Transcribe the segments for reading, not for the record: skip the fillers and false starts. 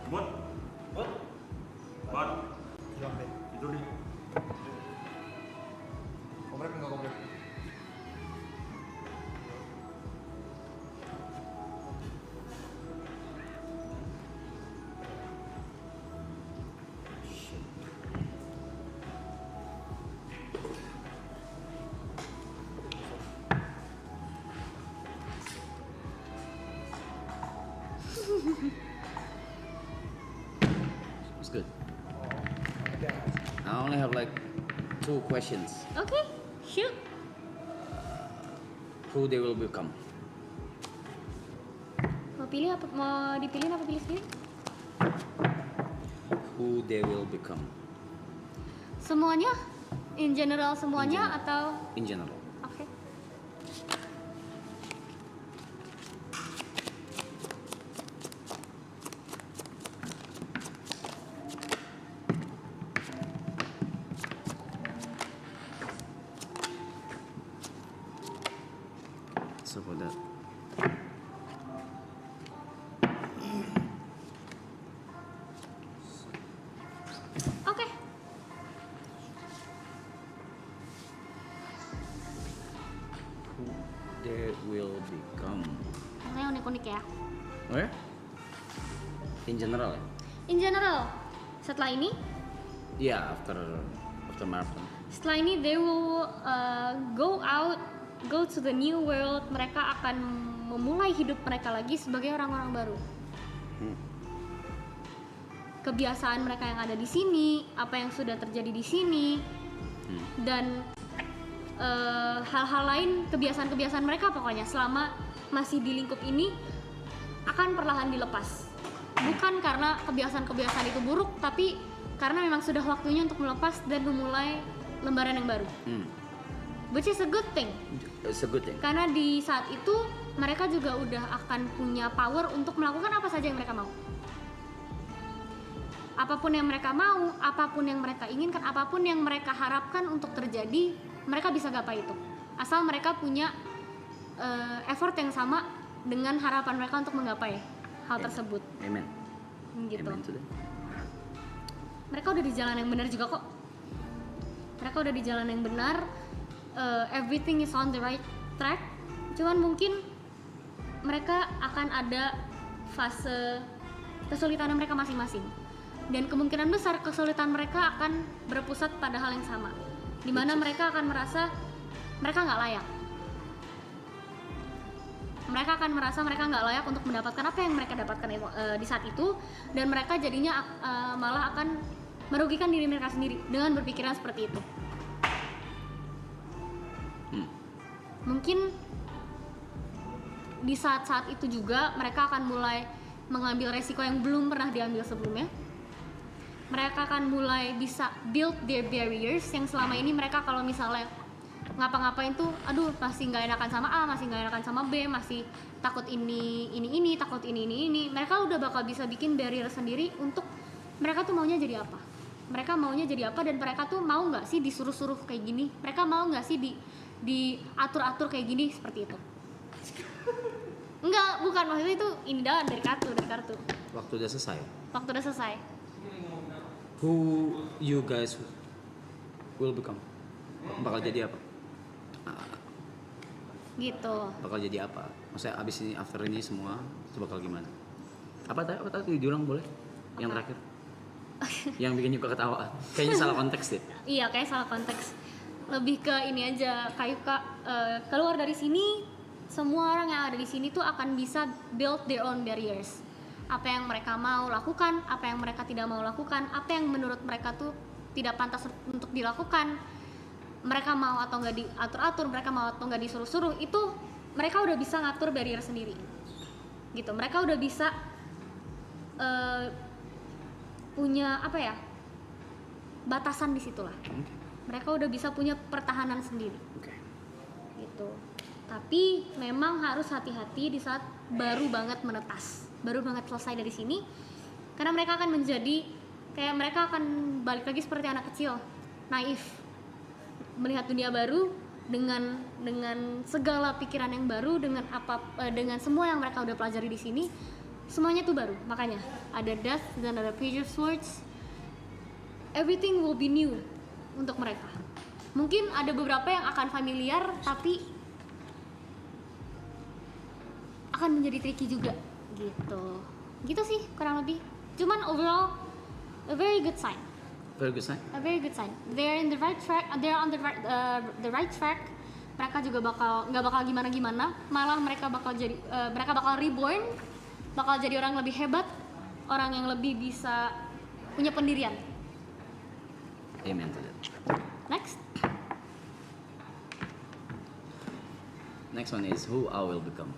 Mut, What? Mut, Hilang deh. tidur nih. Komplek enggak komplek? It's good. Oh, ada. I only have like 2 questions. Okay, shoot. Who they will become? Mau dipilih apa pilih sendiri? Who they will become Semuanya? In general semuanya In general. atau? in general. Oke. So for that, Oke. who they will become. Namanya unik-unik ya. Oh ya? In general ya? In general, setelah ini, Yeah, after marathon. setelah ini they will go to the new world. Mereka akan memulai hidup mereka lagi sebagai orang-orang baru. Hmm. Kebiasaan mereka yang ada di sini, apa yang sudah terjadi di sini, dan hal-hal lain, kebiasaan-kebiasaan mereka pokoknya selama masih di lingkup ini akan perlahan dilepas. Bukan karena kebiasaan-kebiasaan itu buruk, tapi karena memang sudah waktunya untuk melepas dan memulai lembaran yang baru. Which is a good thing. It's a good thing. Karena di saat itu mereka juga udah akan punya power untuk melakukan apa saja yang mereka mau. Apapun yang mereka mau, apapun yang mereka inginkan, apapun yang mereka harapkan untuk terjadi, mereka bisa gapai itu. Asal mereka punya effort yang sama dengan harapan mereka untuk menggapai hal tersebut. Amen. Gitu. Amen to that. Mereka udah di jalan yang benar juga kok. Mereka udah di jalan yang benar. Everything is on the right track. Cuman mungkin mereka akan ada fase kesulitan mereka masing-masing. Dan kemungkinan besar kesulitan mereka akan berpusat pada hal yang sama, di mana mereka akan merasa mereka nggak layak. Mereka akan merasa mereka nggak layak untuk mendapatkan apa yang mereka dapatkan di saat itu, dan mereka jadinya malah akan merugikan diri mereka sendiri dengan berpikiran seperti itu. Mungkin di saat-saat itu juga mereka akan mulai mengambil resiko yang belum pernah diambil sebelumnya. Mereka akan mulai bisa build their barriers yang selama ini mereka kalau misalnya ngapa-ngapain tuh, aduh masih nggak enakan sama A, masih nggak enakan sama B, masih takut ini, takut ini. Mereka udah bakal bisa bikin barrier sendiri untuk mereka tuh maunya jadi apa. Mereka maunya jadi apa dan mereka tuh mau nggak sih disuruh-suruh kayak gini. Mereka mau nggak sih diatur-atur kayak gini seperti itu. Enggak, bukan maksudnya itu ini dari kartu. Waktu udah selesai. Waktu udah selesai. Who you guys will become? Bakal jadi apa? Gitu. Bakal jadi apa? Maksudnya abis ini, after ini semua itu bakal gimana? Apa tadi diulang boleh? Yang terakhir? Yang bikin juga ketawa. Kayaknya salah konteks deh. Iya, kayak salah konteks. Lebih ke ini aja, kayak keluar dari sini, semua orang yang ada di sini tuh akan bisa build their own barriers. Apa yang mereka mau lakukan, apa yang mereka tidak mau lakukan, apa yang menurut mereka tuh tidak pantas untuk dilakukan. Mereka mau atau nggak diatur-atur, mereka mau atau nggak disuruh-suruh, itu mereka udah bisa ngatur barrier sendiri. Gitu, mereka udah bisa punya apa ya, batasan di situlah. Mereka udah bisa punya pertahanan sendiri. Gitu. Tapi memang harus hati-hati di saat baru banget menetas, baru banget selesai dari sini, karena mereka akan menjadi kayak mereka akan balik lagi seperti anak kecil, naif, melihat dunia baru dengan segala pikiran yang baru, dengan semua yang mereka udah pelajari di sini. semuanya tuh baru. Makanya ada Death dan ada Page of Swords. Everything will be new untuk mereka. Mungkin ada beberapa yang akan familiar tapi akan menjadi tricky juga gitu sih kurang lebih. Cuman overall a very good sign. Very good sign. A very good sign. They're in the right track. They're on the right track. Mereka juga nggak bakal gimana-gimana. Malah mereka bakal reborn, bakal jadi orang lebih hebat, orang yang lebih bisa punya pendirian. Amen to that. Next one is who I will become.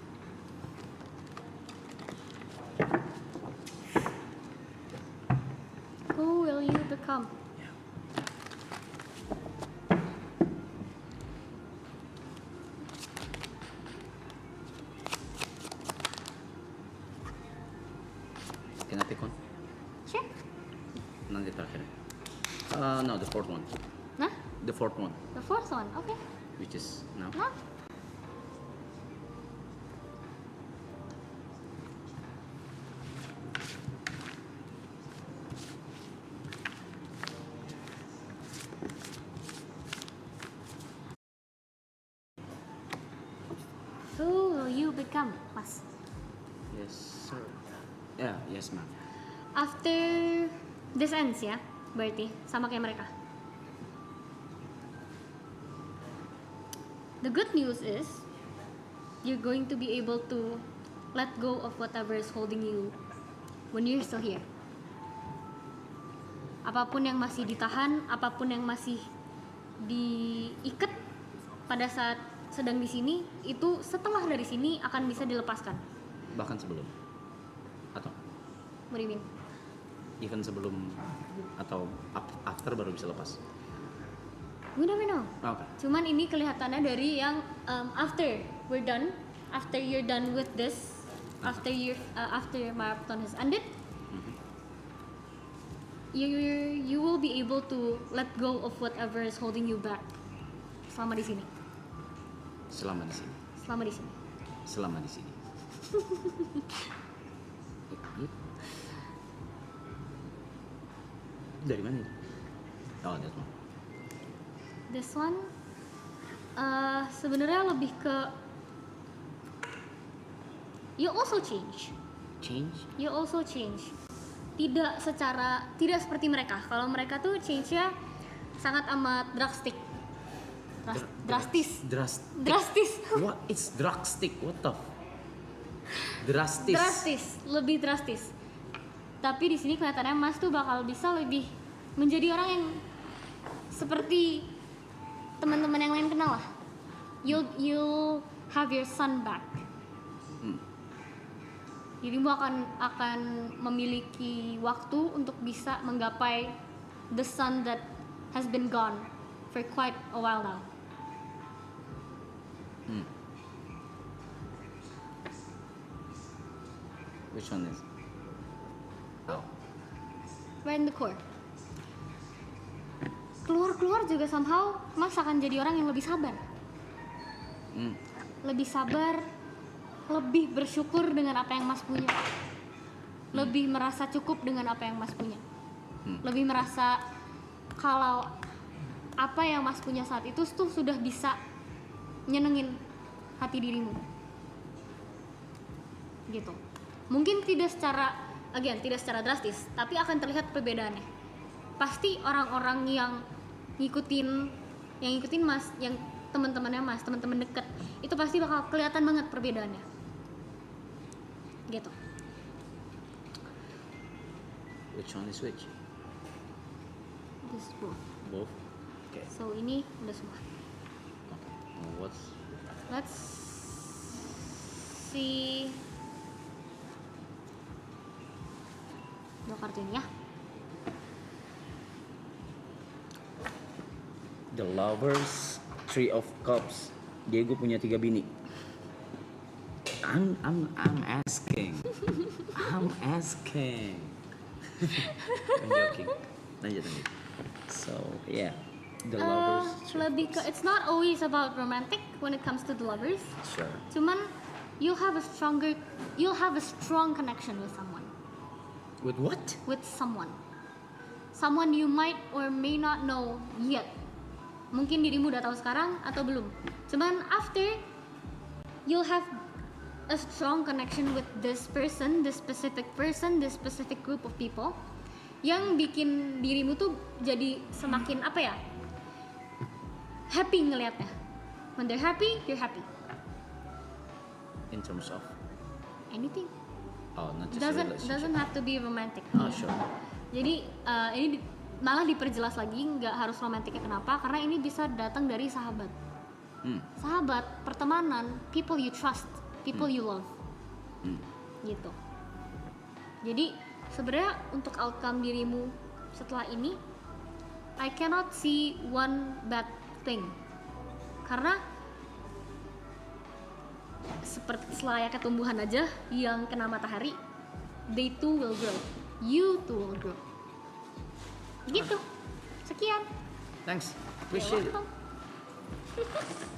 Who will you become? Can I pick one? Sure. Nanti terakhir. No, the fourth one. Nah, The fourth one, the fourth one. Okay. which is now. Nah. Who will you become, Mas? Yes, sir. Yeah, yes, ma'am. After this ends ya, berarti sama kayak mereka. The good news is you're going to be able to let go of whatever is holding you when you're still here. Apapun yang masih ditahan, apapun yang masih diikat pada saat sedang di sini, itu setelah dari sini akan bisa dilepaskan. Bahkan sebelum atau What do you mean? even sebelum atau after baru bisa lepas. We never know. Oke. Cuman ini kelihatannya dari yang after we're done, after you're done with this, after marathon has ended, you will be able to let go of whatever is holding you back selama di sini. Selama di sini. Selama di sini. Selama di sini. Dari mana itu? Oh, that one. This one sebenarnya lebih ke you also change. Change? You also change. Tidak seperti mereka. Kalau mereka tuh change-nya sangat amat drastis. Drastis. What? It's drastic. What the? Drastis. Drastis, lebih drastis. Tapi di sini kelihatannya Mas tuh bakal bisa lebih menjadi orang yang seperti teman-teman yang lain kenal lah. You'll have your son back. Dirimu akan memiliki waktu untuk bisa menggapai the son that has been gone for quite a while now. Which one is? Oh. Right in the core. Keluar juga somehow Mas akan jadi orang yang lebih sabar. Lebih sabar, lebih bersyukur dengan apa yang Mas punya. Lebih merasa cukup dengan apa yang Mas punya. Lebih merasa kalau apa yang Mas punya saat itu tuh sudah bisa nyenengin hati dirimu. Gitu. Mungkin tidak secara drastis, tapi akan terlihat perbedaannya. Pasti orang-orang yang ngikutin Mas, yang teman-temannya Mas, teman-teman dekat, itu pasti bakal kelihatan banget perbedaannya. Gitu. Which one is which? This is both. Both. Okay. So ini udah semua. Okay. Let's see. Dua kartu ini ya. The Lovers, Three of Cups. Diego punya 3 bini. I'm asking. I'm joking. Lanjut. So yeah, the Lovers. Lebih ke it's not always about romantic when it comes to the lovers. Sure. Cuman you'll have a strong connection with someone. With what? With someone you might or may not know yet. Mungkin dirimu udah tahu sekarang atau belum. Cuman after, you'll have a strong connection with this specific group of people, yang bikin dirimu tuh jadi semakin apa ya, happy ngelihatnya. When they're happy, you're happy. In terms of Anything. oh, not just a relationship. Doesn't have to be romantic. Oh, sure. Jadi malah diperjelas lagi, nggak harus romantiknya. Kenapa? Karena ini bisa datang dari sahabat. Sahabat, pertemanan, people you trust, people you love. Gitu. Jadi sebenarnya untuk outcome dirimu setelah ini, I cannot see one bad thing. Karena seperti selayaknya tumbuhan aja yang kena matahari, they too will grow, you too will grow. Gitu. Sekian. Thanks. Appreciate it. You're welcome.